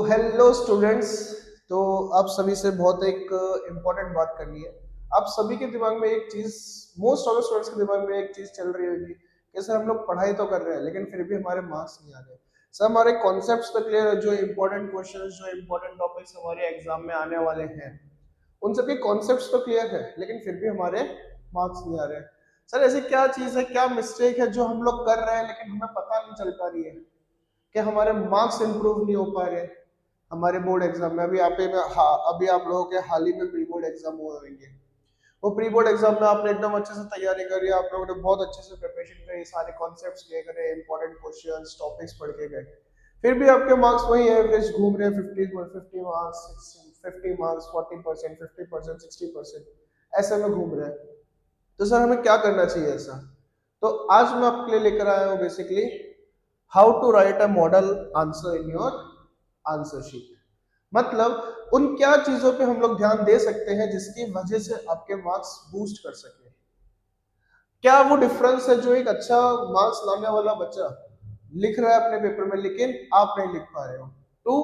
Hello students. तो आप सभी से बहुत एक इम्पोर्टेंट बात करनी है। आप सभी के दिमाग में एक चीज, मोस्ट ऑफ द स्टूडेंट्स के दिमाग में एक चीज चल रही होगी कि सर हम लोग पढ़ाई तो कर रहे हैं लेकिन फिर भी हमारे मार्क्स नहीं आ रहे। सर हमारे कॉन्सेप्ट्स तो क्लियर है, जो इम्पोर्टेंट क्वेश्चंस, जो इम्पोर्टेंट टॉपिक्स हमारे एग्जाम में आने वाले हैं उन सबके कॉन्सेप्ट्स तो क्लियर है लेकिन फिर भी हमारे मार्क्स नहीं आ रहे। सर ऐसी क्या चीज है, क्या मिस्टेक है जो हम लोग कर रहे हैं लेकिन हमें पता नहीं चल पा रही है कि हमारे मार्क्स इंप्रूव नहीं हो पा रहे हमारे बोर्ड एग्जाम में। अभी अभी आप लोगों के हाल ही में प्री बोर्ड एग्जाम हुए होंगे। वो प्री बोर्ड एग्जाम में आपने एकदम अच्छे से तैयारी करी, आप लोगों ने बहुत अच्छे से प्रिपरेशन करी, सारे कॉन्सेप्ट्स किए करे, इंपॉर्टेंट क्वेश्चंस टॉपिक्स पढ़ के गए, फिर भी आपके मार्क्स वही एवरेज घूम रहे हैं। 50 मार्क्स, 50 मार्क्स, 40%, 50%, 60% ऐसे में घूम रहे हैं। तो सर हमें क्या करना चाहिए ऐसा? तो आज मैं आपके लिए लेकर आया हूँ basically how to write a model answer in your answer sheet. मतलब उन क्या चीजों पे हम लोग ध्यान दे सकते हैं जिसकी वजह से आपके मार्क्स बूस्ट कर सके। क्या वो डिफरेंस है जो एक अच्छा मार्क्स लाने वाला बच्चा लिख रहा है अपने पेपर में लेकिन आप नहीं लिख पा रहे हो। To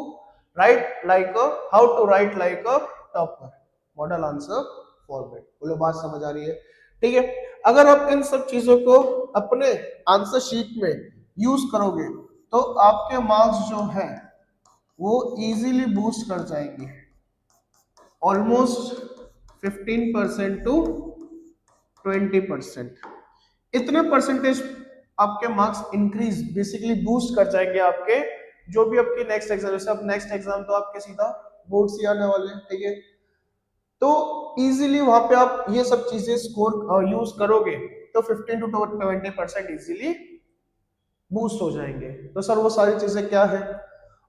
write like a, how to write like a topper, model answer format. बोलो बात समझ आ रही है? ठीक है। अगर आप इन सब चीजों को अपने आंसर शीट में यूज करोगे तो आपके मार्क्स जो है वो इजीली बूस्ट कर जाएंगे, ऑलमोस्ट 15% टू 20%। इतने परसेंटेज आपके मार्क्स इंक्रीज बेसिकली बूस्ट कर जाएंगे आपके जो भी आपके नेक्स्ट एग्जाम। जैसे अब नेक्स्ट एग्जाम तो आपके सीधा बोर्ड से आने वाले हैं, ठीक है। तो इजीली वहां पे आप ये सब चीजें स्कोर यूज करोगे तो 15 to 20% इजीली बूस्ट हो जाएंगे। तो सर वो सारी चीजें क्या है,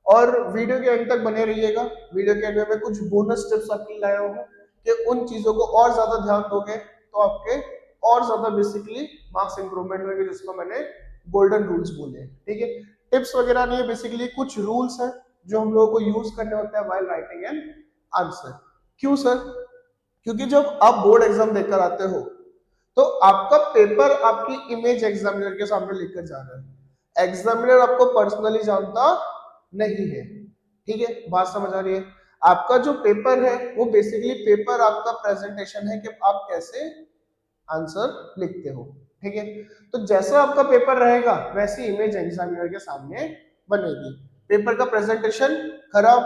और वीडियो के एंड तक बने रहिएगा। वीडियो के एंड में मैं कुछ बोनस टिप्स आपके लाया हूँ कि उन चीजों को और ज्यादा ध्यान दोगे तो आपके और ज्यादा बेसिकली मार्क्स इंप्रूवमेंट होंगे, जिसको मैंने गोल्डन रूल्स बोले हैं, ठीक है। टिप्स वगैरह नहीं है, बेसिकली कुछ रूल्स है जो हम लोगों को यूज करने होते हैं व्हाइल राइटिंग एन आंसर। क्यों सर? क्योंकि जब आप बोर्ड एग्जाम देकर आते हो तो आपका पेपर आपकी इमेज एग्जामिनर के सामने लेकर जा रहा है। एग्जामिनर आपको पर्सनली जानता नहीं है, ठीक है। बात समझ आ रही है? आपका जो पेपर है वो बेसिकली पेपर आपका प्रेजेंटेशन है कि आप कैसे आंसर लिखते हो, ठीक है। तो जैसा आपका पेपर रहेगा वैसी इमेज एग्जामिनर के सामने बनेगी। पेपर का प्रेजेंटेशन खराब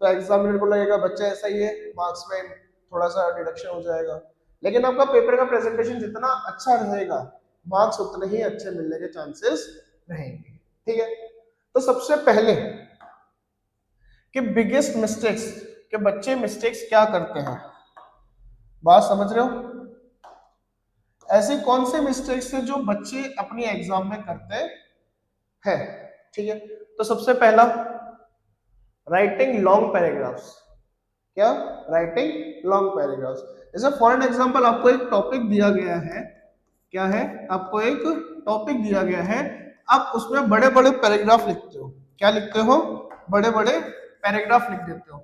तो एग्जामिनर को लगेगा बच्चा ऐसा ही है, मार्क्स में थोड़ा सा डिडक्शन हो जाएगा। लेकिन आपका पेपर का प्रेजेंटेशन जितना अच्छा रहेगा मार्क्स उतने ही अच्छे मिलने के चांसेस रहेंगे, ठीक है। तो सबसे पहले कि बिगेस्ट मिस्टेक्स, के बच्चे मिस्टेक्स क्या करते हैं, बात समझ रहे हो? ऐसी कौन से मिस्टेक्स है जो बच्चे अपनी एग्जाम में करते हैं, ठीक है। तो सबसे पहला, राइटिंग लॉन्ग पैराग्राफ्स। क्या? Writing long paragraphs. जैसे फॉर एन एग्जांपल आपको एक टॉपिक दिया गया है, क्या है, आपको एक टॉपिक दिया गया है, आप उसमें बड़े बड़े पैराग्राफ लिखते हो। क्या लिखते हो? बड़े बड़े पैराग्राफ लिख देते हो।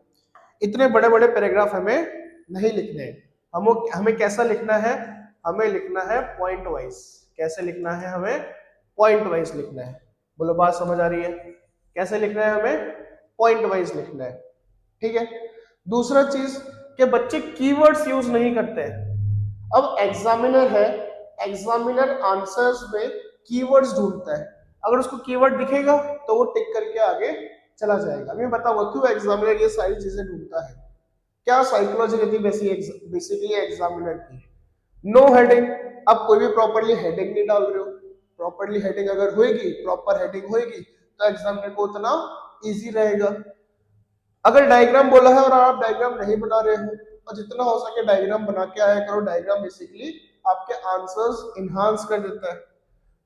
इतने बड़े बड़े पैराग्राफ हमें नहीं लिखने हैं। हमें कैसा लिखना है? हमें लिखना है पॉइंट वाइज। कैसे लिखना है? हमें पॉइंट वाइज लिखना है। बोलो बात समझ आ रही है? कैसे लिखना है? हमें पॉइंट वाइज लिखना है, ठीक है। दूसरा चीज कि बच्चे कीवर्ड्स यूज नहीं करते हैं। अब एग्जामिनर है, एग्जामिनर आंसर्स में कीवर्ड्स ढूंढता है। अगर उसको कीवर्ड दिखेगा तो वो टिक करके आगे चला जाएगा। अभी मैं बताऊंगा क्यों एग्जामिनर ये सारी चीजें ढूंढता है, क्या साइकोलॉजी रहती है बेसिकली एग्जामिनर की। नो हेडिंग, आप कोई भी प्रॉपरली हेडिंग नहीं डाल रहे हो। प्रॉपरली हेडिंग अगर होएगी, प्रॉपर हेडिंग होएगी तो एग्जामिनर को उतना इजी रहेगा। अगर डायग्राम बोला है और आप डायग्राम नहीं बना रहे हो तो जितना हो सके डायग्राम बना के आया करो। डायग्राम बेसिकली आपके आंसर्स इनहांस कर देता है।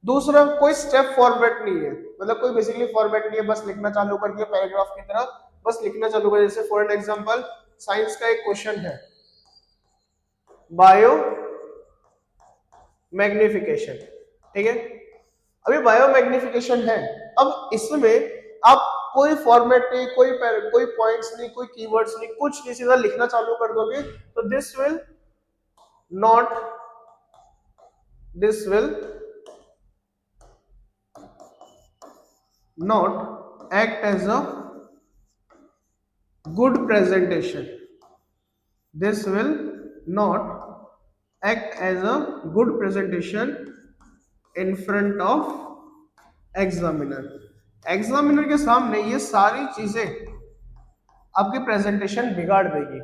दूसरा, कोई स्टेप फॉर्मेट नहीं है, मतलब कोई बेसिकली फॉर्मेट नहीं है, बस लिखना चालू कर दिया पैराग्राफ की तरह, बस लिखना चालू कर। जैसे फॉर एन एग्जांपल साइंस का एक क्वेश्चन है, बायो मैग्निफिकेशन, ठीक है। अभी बायो मैग्निफिकेशन है, अब इसमें आप कोई फॉर्मेट नहीं, कोई पॉइंट्स नहीं, कोई कीवर्ड्स नहीं, कुछ नहीं, सीधा लिखना चालू कर दोगे तो not this will not act as a good presentation, this will not act as a good presentation in front of examiner. Examiner के सामने ये सारी चीजें आपकी प्रेजेंटेशन बिगाड़ देगी।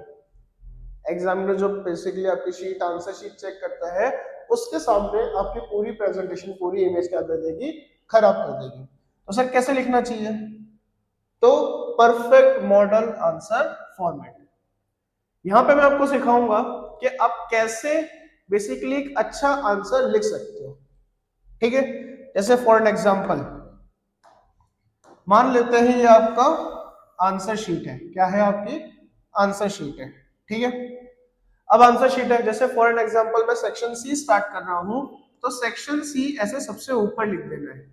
एग्जामिनर जो बेसिकली आपकी शीट आंसर शीट चेक करता है, उसके सामने आपकी पूरी प्रेजेंटेशन, पूरी इमेज क्या कर देगी, खराब कर देगी। तो सर कैसे लिखना चाहिए? तो परफेक्ट मॉडल आंसर फॉर्मेट। यहां पे मैं आपको सिखाऊंगा कि आप कैसे बेसिकली एक अच्छा आंसर लिख सकते हो। ठीक है, जैसे फॉर एन एग्जांपल मान लेते हैं ये आपका आंसर शीट है। क्या है? आपकी आंसर शीट है। ठीक है, अब आंसर शीट है, जैसे फॉर एन एग्जांपल मैं सेक्शन सी स्टार्ट कर रहा हूं, तो सेक्शन सी ऐसे सबसे ऊपर लिख देना है।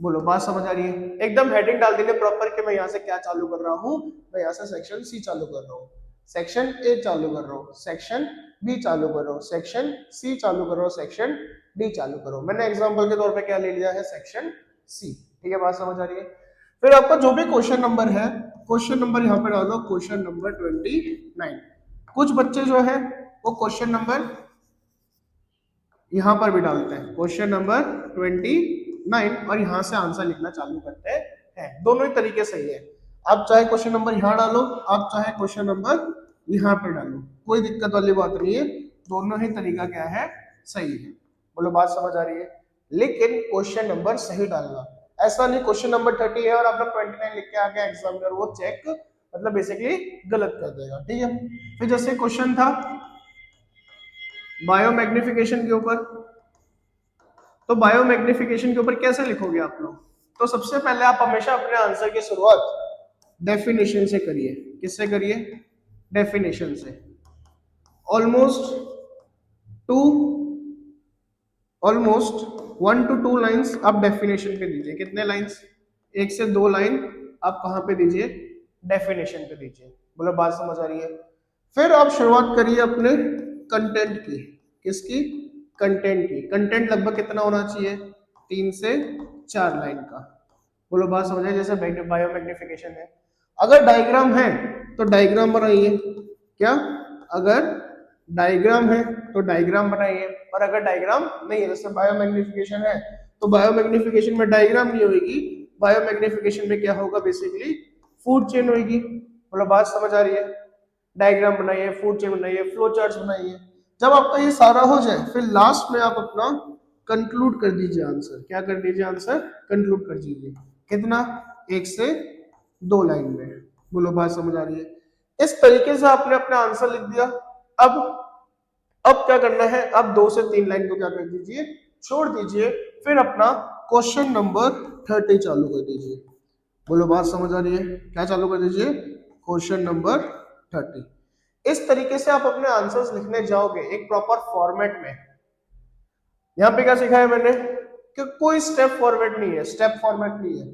बोलो बात समझ आ रही है? एकदम हेडिंग डाल देंगे प्रॉपर कि मैं यहाँ से क्या चालू कर रहा हूँ, मैं यहाँ से सेक्शन सी चालू कर रहा हूँ, सेक्शन ए चालू कर रहा हूँ, सेक्शन बी चालू कर रहा हूँ, सेक्शन सी चालू कर रहा हूँ, सेक्शन डी चालू कर रहा हूँ। मैंने एग्जाम्पल के तौर पे क्या ले लिया है? Section C. ठीक है, बात समझ आ रही है? फिर आपका जो भी क्वेश्चन नंबर है, क्वेश्चन नंबर यहाँ पे डालो, क्वेश्चन नंबर 29। कुछ बच्चे जो है वो क्वेश्चन नंबर यहां पर भी डालते हैं, क्वेश्चन नंबर 29, और यहां से आंसर लिखना चालू करते हैं। दोनों ही तरीके सही है। आप चाहे क्वेश्चन नंबर यहां डालो, आप चाहे क्वेश्चन नंबर यहां पर डालो, कोई दिक्कत वाली बात नहीं है। दोनों ही तरीका क्या है? सही है। बोलो बात समझ आ रही है? लेकिन क्वेश्चन नंबर सही डालना। ऐसा नहीं क्वेश्चन नंबर 30 है और आपने 29 लिख के आ गया, एग्जामिनर वो चेक मतलब बेसिकली गलत कर देगा। ठीक है, फिर जैसे क्वेश्चन था बायो मैग्निफिकेशन के ऊपर, तो बायो मैग्निफिकेशन के ऊपर कैसे लिखोगे आप लोग? तो सबसे पहले आप हमेशा अपने आंसर की शुरुआत डेफिनेशन से करिए। किससे करिए? डेफिनेशन से। Almost two almost 1 to 2 lines आप डेफिनेशन पे दीजिए। कितने लाइंस? 1 से 2 लाइन आप कहां पे दीजिए? डेफिनेशन पे दीजिए। बोलो बात समझ आ रही है? फिर आप शुरुआत करिए अपने कंटेंट की। किसकी? कंटेंट की। कंटेंट लगभग कितना होना चाहिए? 3 से 4 लाइन का। बोलो बात समझ आई? जैसे बायो मैग्निफिकेशन है, अगर डायग्राम है तो डायग्राम बनाइए। क्या? अगर डायग्राम है तो डायग्राम बनाइए, और अगर डायग्राम नहीं है, जैसे बायो मैग्निफिकेशन है तो बायो मैग्निफिकेशन में डायग्राम नहीं होगी, बायो मैग्निफिकेशन में क्या होगा? बेसिकली फूड चेन होगी। बोलो बात समझ आ रही है? डायग्राम बनाइए, फूड चेन बनाइए, फ्लो चार्ट्स बनाइए। जब आपका ये सारा हो जाए, फिर लास्ट में आप अपना कंक्लूड कर दीजिए आंसर। क्या कर दीजिए? आंसर कंक्लूड कर दीजिए। कितना? 1 से 2 लाइन में। बोलो बात समझ आ रही है? इस तरीके से आपने अपना आंसर लिख दिया। अब क्या करना है? अब 2 से 3 लाइन को क्या कर दीजिए? छोड़ दीजिए। फिर अपना क्वेश्चन नंबर 30 चालू कर दीजिए। बोलो बात समझ आ रही है? क्या चालू कर दीजिए? Question number 30। इस तरीके से आप अपने आंसर्स लिखने जाओगे एक प्रॉपर फॉर्मेट में। यहां पे क्या सिखाया मैंने कि कोई स्टेप फॉर्मेट नहीं है, स्टेप फॉर्मेट नहीं है।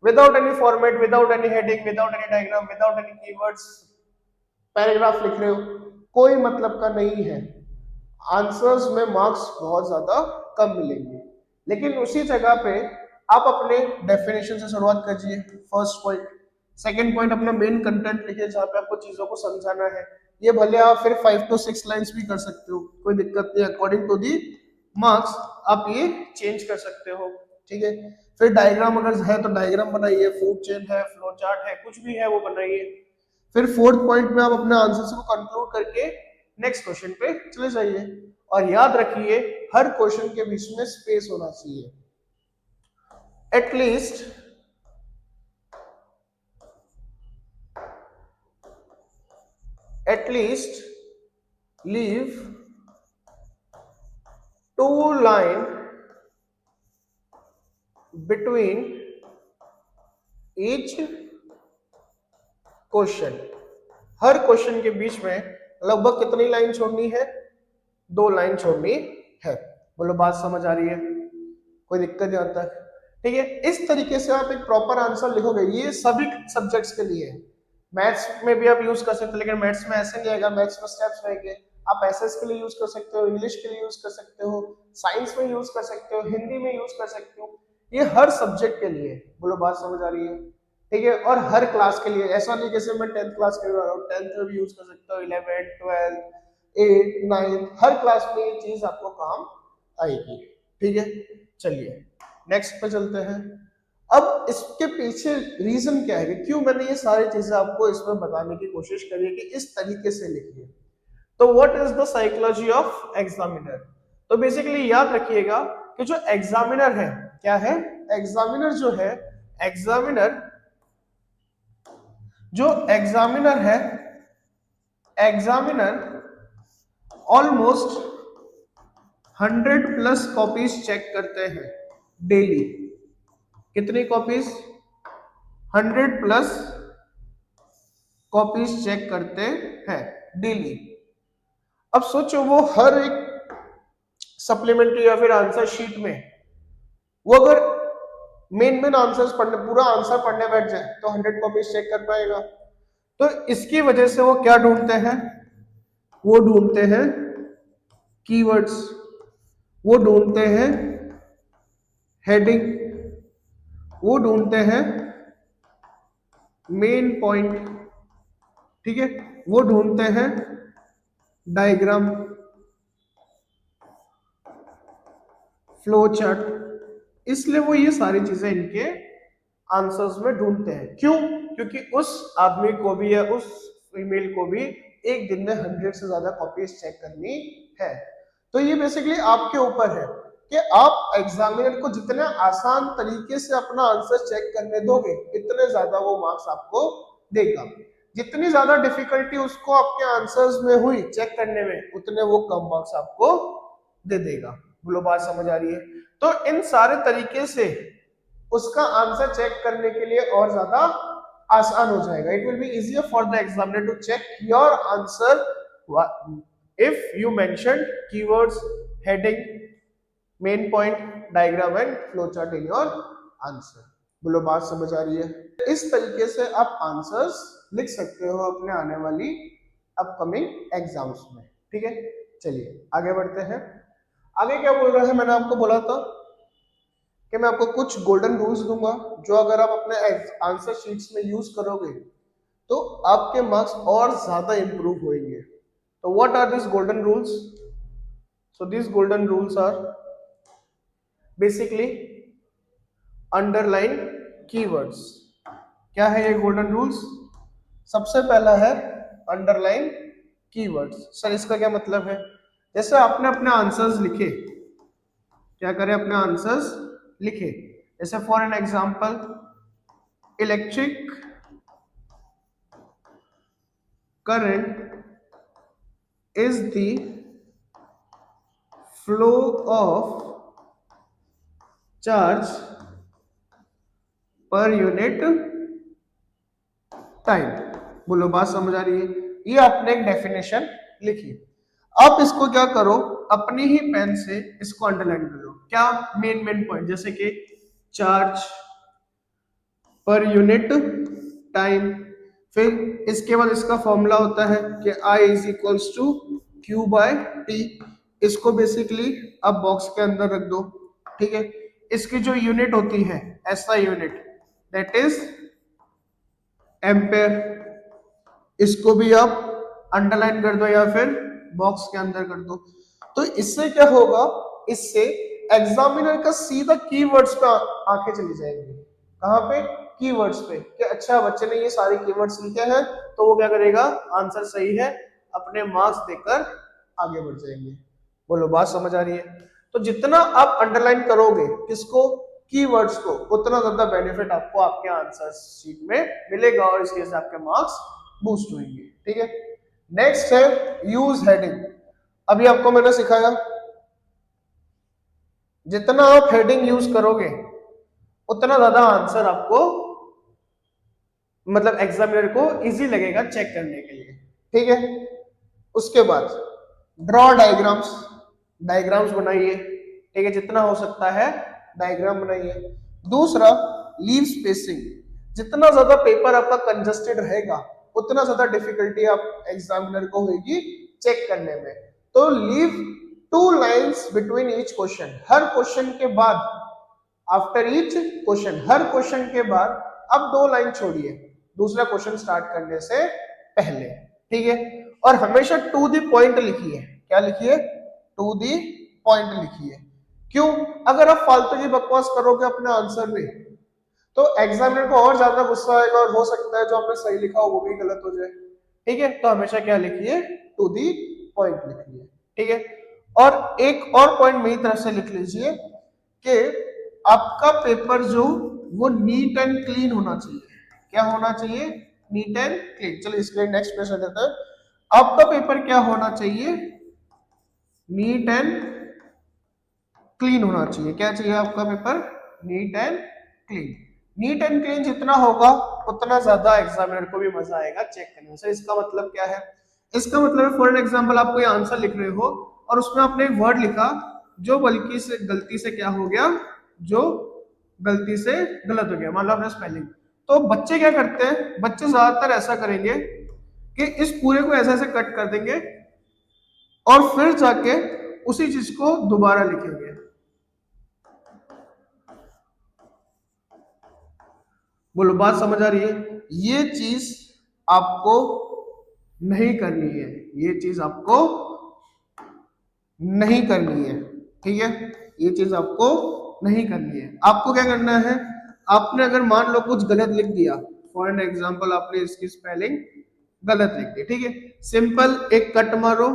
Without any format, without any heading, without any diagram, without any keywords paragraph लिख रहे हो, कोई मतलब का नहीं है। आंसर्स में मार्क्स बहुत ज्यादा कम मिलेंगे। लेकिन उसी जगह पे आप अपने डेफिनेशन से शुरुआत कीजिए, फर्स्ट पॉइंट। सेकंड पॉइंट अपना मेन कंटेंट लिखिए, जहाँ पे आपको चीजों को समझाना है। ये भले आप फिर 5 to 6 लाइंस भी कर सकते हो, कोई दिक्कत नहीं, अकॉर्डिंग टू दी मार्क्स आप ये चेंज कर सकते हो। ठीक है, फिर डायग्राम अगर है तो डायग्राम बनाइए, फूड चेन है, फ्लो चार्ट है, कुछ भी है वो बनाइए। फिर फोर्थ पॉइंट में आप अपने आंसर को कंक्लूड करके नेक्स्ट क्वेश्चन पे चले जाइए। और याद रखिए हर क्वेश्चन के बीच में स्पेस होना चाहिए, at least leave 2 line between each question. हर क्वेश्चन के बीच में लगभग कितनी लाइन छोड़नी है? 2 लाइन छोड़नी है। बोलो बात समझ आ रही है? कोई दिक्कत नहीं आता? ठीक है, इस तरीके से आप एक प्रॉपर आंसर लिखोगे। ये सभी सब्जेक्ट्स के लिए है। मैथ्स में भी आप यूज कर सकते हो, लेकिन मैथ्स में ऐसे नहीं आएगा, मैथ्स में स्टेप्स रहेंगे। आप एसएस के लिए यूज कर सकते हो, इंग्लिश के लिए यूज कर सकते हो, साइंस में यूज कर सकते हो, हिंदी में यूज कर सकते हो। ये हर सब्जेक्ट के लिए। बोलो बात समझ आ रही है? ठीक है। और हर क्लास के लिए, ऐसा नहीं जैसे मैं 10th क्लास के लिए बना रहा हूँ, 10th में भी यूज कर सकता हूँ, 11th 12th 8 9 हर क्लास में ये चीज आपको काम आएगी। ठीक है, चलिए नेक्स्ट पे चलते हैं। अब इसके पीछे रीजन क्या है, क्यों मैंने ये सारी चीजें आपको इसमें बताने की कोशिश करी है कि इस तरीके से लिखिए। तो what is the psychology of examiner? तो बेसिकली याद रखिएगा कि जो एग्जामिनर है, क्या है, एग्जामिनर जो है, एग्जामिनर जो एग्जामिनर है, एग्जामिनर ऑलमोस्ट 100+ कॉपीज चेक करते हैं डेली। कितनी कॉपीज? 100+ कॉपीज चेक करते हैं डेली। अब सोचो वो हर एक सप्लीमेंट्री या फिर आंसर शीट में वो अगर मेन आंसर्स पढ़ने, पूरा आंसर पढ़ने बैठ जाए तो 100 कॉपीज चेक कर पाएगा। तो इसकी वजह से वो क्या ढूंढते हैं? वो ढूंढते हैं कीवर्ड्स, वो ढूंढते हैं हेडिंग, वो ढूंढते हैं मेन पॉइंट, ठीक है, वो ढूंढते हैं डायग्राम, फ्लो चार्ट। इसलिए वो ये सारी चीजें इनके आंसर्स में ढूंढते हैं। क्यों? क्योंकि उस आदमी को भी या उस फीमेल को भी एक दिन में 100 से ज्यादा कॉपीज चेक करनी है। तो ये बेसिकली आपके ऊपर है कि आप एग्जामिनर को जितने आसान तरीके से अपना आंसर चेक करने दोगे, इतने ज्यादा वो मार्क्स आपको देगा। जितनी ज्यादा डिफिकल्टी उसको आपके आंसर्स में हुई चेक करने में, उतने वो कम मार्क्स आपको दे देगा। बोलो बात समझ आ रही है? तो इन सारे तरीके से उसका आंसर चेक करने के लिए और ज्यादा आसान हो जाएगा। It will be easier for the examiner to check your answer if you mention keywords, heading, main point, diagram and flow chart in your answer. बोलो बात समझ आ रही है? इस तरीके से आप आंसर्स लिख सकते हो अपने आने वाली अपकमिंग एग्जाम्स में। ठीक है, चलिए आगे बढ़ते हैं। आगे क्या बोल रहा है, मैंने आपको बोला था कि मैं आपको कुछ गोल्डन रूल्स दूंगा जो अगर आप अपने आंसर शीट्स में यूज करोगे तो आपके मार्क्स और ज्यादा इंप्रूव होंगे। तो what are this golden rules? So this golden rules are basically underline keywords. क्या है ये गोल्डन रूल्स? सबसे पहला है अंडरलाइन कीवर्ड्स। सर इसका क्या मतलब है? जैसे आपने अपने आंसर्स लिखे, क्या करें, अपने आंसर्स लिखे, जैसे for an example electric current is the flow of charge per unit time. बोलो बात समझ आ रही है? ये आपने एक डेफिनेशन लिखी। आप इसको क्या करो, अपनी ही पेन से इसको अंडरलाइन करो। क्या? मेन पॉइंट, जैसे कि चार्ज पर यूनिट टाइम। फिर इसके बाद इसका फॉर्मूला होता है कि I is equals to Q by T। इसको बेसिकली आप बॉक्स के अंदर रख दो। ठीक है, इसकी जो यूनिट होती है SI unit, that is ampere. इसको भी आप अंडरलाइन कर दो या फिर बॉक्स के अंदर कर दो। तो इससे क्या होगा, इससे एग्जामिनर का सीधा कीवर्ड्स पे आंखें चली जाएंगी। कहां पे? कीवर्ड्स पे, कि अच्छा बच्चे ने ये सारे कीवर्ड्स लिखे हैं, तो वो क्या करेगा, आंसर सही है, अपने मार्क्स देकर आगे बढ़ जाएंगे। बोलो बात समझ आ रही है? तो जितना आप अंडरलाइन करोगे किसको, कीवर्ड्स को, उतना ज्यादा बेनिफिट आपको आपके आंसर शीट में मिलेगा और इसके से आपके मार्क्स बूस्ट होंगे। ठीक है, नेक्स्ट है यूज हेडिंग। अभी आपको मैंने सिखाया, जितना आप हेडिंग यूज करोगे उतना ज्यादा आंसर आपको, मतलब एग्जामिनर को इजी लगेगा चेक करने के लिए। ठीक है, उसके बाद ड्रॉ डायग्राम्स, डायग्राम्स बनाइए। ठीक है, जितना हो सकता है डायग्राम बनाइए। दूसरा, लीव स्पेसिंग। जितना ज्यादा पेपर आपका कंजस्टेड रहेगा उतना ज्यादा डिफिकल्टी आप एग्जामिनर को होगी चेक करने में। तो leave 2 lines between each question. हर क्वेश्चन के बाद, आफ्टर ईच क्वेश्चन, हर क्वेश्चन के बाद अब 2 लाइन छोड़िए दूसरा क्वेश्चन स्टार्ट करने से पहले, ठीक है। और हमेशा टू द पॉइंट लिखिए। क्या लिखिए? टू द पॉइंट लिखिए। क्यों? अगर आप फालतू की बकवास करोगे अपने आंसर में तो एग्जामिनर को और ज्यादा गुस्सा आएगा और हो सकता है जो आपने सही लिखा हो वो भी गलत हो जाए, ठीक है। तो हमेशा क्या लिखिए? टू दी पॉइंट लिखिए, ठीक है। और एक और पॉइंट मेरी तरफ से लिख लीजिए कि आपका पेपर जो वो नीट एंड क्लीन होना चाहिए। क्या होना चाहिए? Neat and clean. चलो इसके लिए नेक्स्ट प्रश्न देते हैं। आपका पेपर क्या होना चाहिए? नीट एंड क्लीन होना चाहिए। क्या चाहिए आपका paper? Neat and clean. Neat and clean जितना होगा उतना ज्यादा एग्जामिनर को भी मजा आएगा चेक करने से। इसका मतलब क्या है? इसका मतलब है फॉर एग्जांपल आप कोई आंसर लिख रहे हो और उसमें आपने एक वर्ड लिखा जो बल्कि से गलती से क्या हो गया, जो गलती से गलत हो गया, मान लो आपने स्पेलिंग। तो बच्चे क्या करते हैं? बच्चे ज्यादातर ऐसा करेंगे कि इस पूरे को ऐसे ऐसे कट कर देंगे और फिर जाके उसी चीज को दोबारा लिखेंगे। बोलो, बात समझ आ रही है? ये चीज आपको नहीं करनी है, ये चीज आपको नहीं करनी है, ठीक है। ये चीज आपको नहीं करनी है। आपको क्या करना है? आपने अगर मान लो कुछ गलत लिख दिया, फॉर एग्जांपल आपने इसकी स्पेलिंग गलत लिख दी, ठीक है। सिंपल एक कट मारो,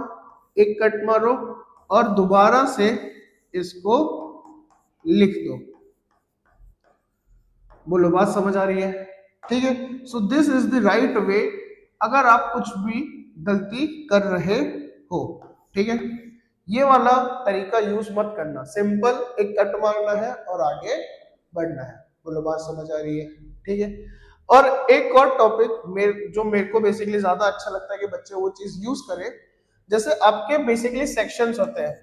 एक कट मारो और दोबारा से इसको लिख दो। बोलो, बात समझ आ रही है? ठीक है। So this is the right way अगर आप कुछ भी गलती कर रहे हो, ठीक है। ये वाला तरीका यूज मत करना। सिंपल एक कट मारना है और आगे बढ़ना है। बोलो, बात समझ आ रही है? ठीक है। और एक और टॉपिक जो मेरे को बेसिकली ज्यादा अच्छा लगता है कि बच्चे वो चीज यूज करें, जैसे आपके बेसिकली सेक्शंस होते हैं।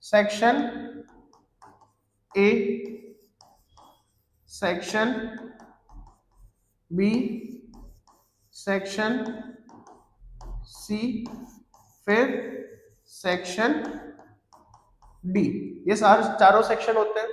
Section A, section B, section C, फिर सेक्शन डी। ये सारे चारों सेक्शन होते हैं।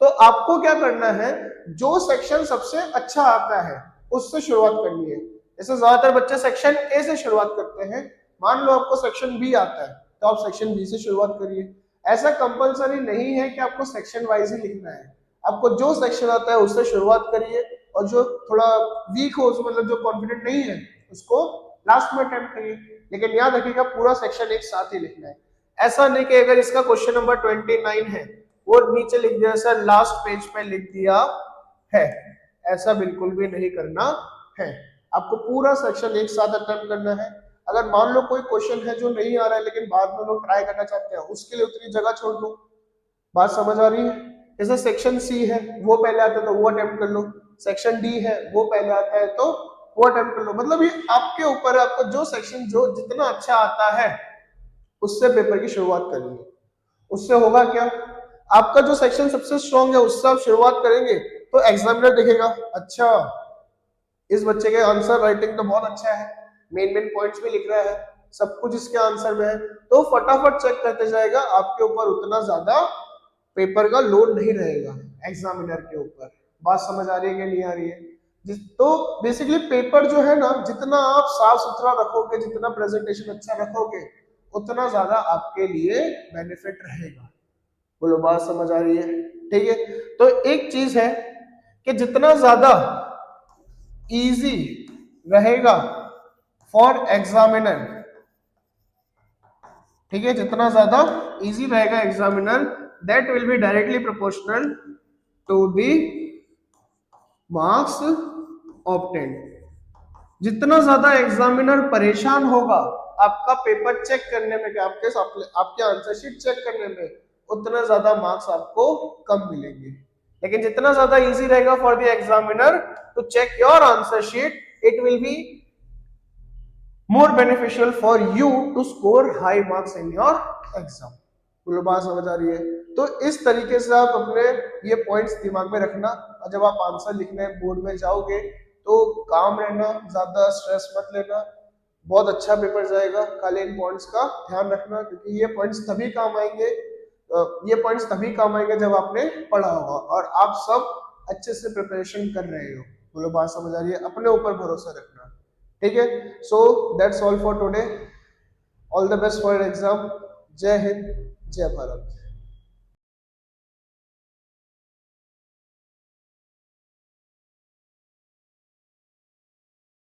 तो आपको क्या करना है? जो सेक्शन सबसे अच्छा आता है उससे शुरुआत करनी है। जैसे ज्यादातर बच्चे सेक्शन ए से शुरुआत करते हैं। मान लो आपको सेक्शन बी आता है तो आप सेक्शन बी से शुरुआत करिए। ऐसा कंपलसरी नहीं है कि आपको सेक्शन वाइज ही लिखना है। आपको जो सेक्शन आता है उससे शुरुआत करिए और जो थोड़ा वीक हो, मतलब जो कॉन्फिडेंट नहीं है, उसको लास्ट में अटेम्प्ट करिए। लेकिन याद रखिएगा पूरा सेक्शन एक साथ ही लिखना है। ऐसा नहीं कि अगर इसका क्वेश्चन नंबर 29 है वो नीचे लिख दिया सर लास्ट पेज पे लिख दिया है, ऐसा बिल्कुल भी नहीं करना है। आपको पूरा सेक्शन एक साथ अटेम्प्ट करना है। अगर मान लो कोई क्वेश्चन है जो नहीं आ रहा है लेकिन बाद में लोग ट्राई करना चाहते हैं, उसके लिए उतनी जगह छोड़ दो। बात समझ आ रही है? जैसे सेक्शन सी है वो पहले आता है तो वो अटेम्प्ट कर लो, सेक्शन डी है वो पहले आता है तो वो अटेम्प्ट कर लो। मतलब ये आपके ऊपर है, आपको जो सेक्शन जो जितना अच्छा आता है उससे पेपर की शुरुआत करेंगे। उससे होगा क्या? आपका जो सेक्शन सबसे स्ट्रांग है उससे आप शुरुआत करेंगे तो एग्जामिनर देखेगा अच्छा इस बच्चे के आंसर राइटिंग तो बहुत अच्छा है, मेन मेन पॉइंट्स भी लिख रहा है, सब कुछ इसके आंसर में है, तो फटाफट चेक करते जाएगा। आपके ऊपर उतना ज्यादा पेपर का लोड नहीं रहेगा एग्जामिनर के ऊपर। बात समझ आ रही है कि नहीं आ रही है? तो बेसिकली पेपर जो है ना, जितना आप साफ सुथरा रखोगे, जितना प्रेजेंटेशन अच्छा रखोगे, उतना ज्यादा आपके लिए बेनिफिट रहेगा। बोलो, बात समझ आ रही है? ठीक है। तो एक चीज है कि जितना ज्यादा इजी रहेगा फॉर एग्जामिनर, ठीक है, जितना ज्यादा इजी रहेगा examiner, that will be directly proportional to the marks obtained. जितना ज्यादा एग्जामिनर परेशान होगा आपका पेपर चेक करने में, आपके आंसर शीट चेक करने में, उतना ज्यादा मार्क्स आपको कम मिलेंगे। लेकिन जितना ज्यादा इजी रहेगा for the examiner to check your answer sheet, it will be more beneficial for you to score high marks in your exam। बोलो, बात समझ आ रही है? तो इस तरीके से आप अपने ये पॉइंट्स दिमाग में रखना और जब आप आंसर लिखने बोर्ड में जाओगे तो काम रहना, ज्यादा स्ट्रेस मत लेना, बहुत अच्छा पेपर जाएगा। खाली इन पॉइंट्स का ध्यान रखना क्योंकि ये पॉइंट्स तभी काम आएंगे जब आपने पढ़ा होगा। और आप सब अच्छे से प्रिपरेशन कर रहे हो। बोलो बात समझ आ रही है? अपने ऊपर भरोसा रखना, ठीक है। So that's all for today, all the best for exam. जय हिंद, जय भारत।